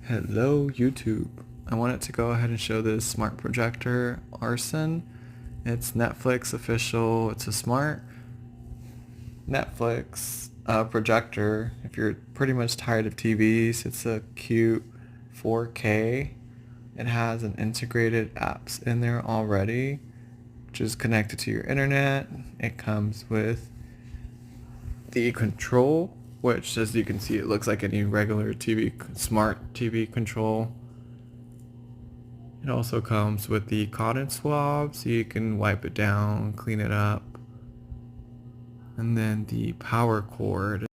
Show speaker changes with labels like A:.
A: Hello YouTube. I wanted to go ahead and show this smart projector Arson. It's Netflix official. It's a smart Netflix projector. If you're pretty much tired of TVs, it's a cute 4K. It has an integrated apps in there already, which is connected to your internet. It comes with the control, which, as you can see, it looks like any regular smart TV control. It also comes with the cotton swab, so you can wipe it down, clean it up. And then the power cord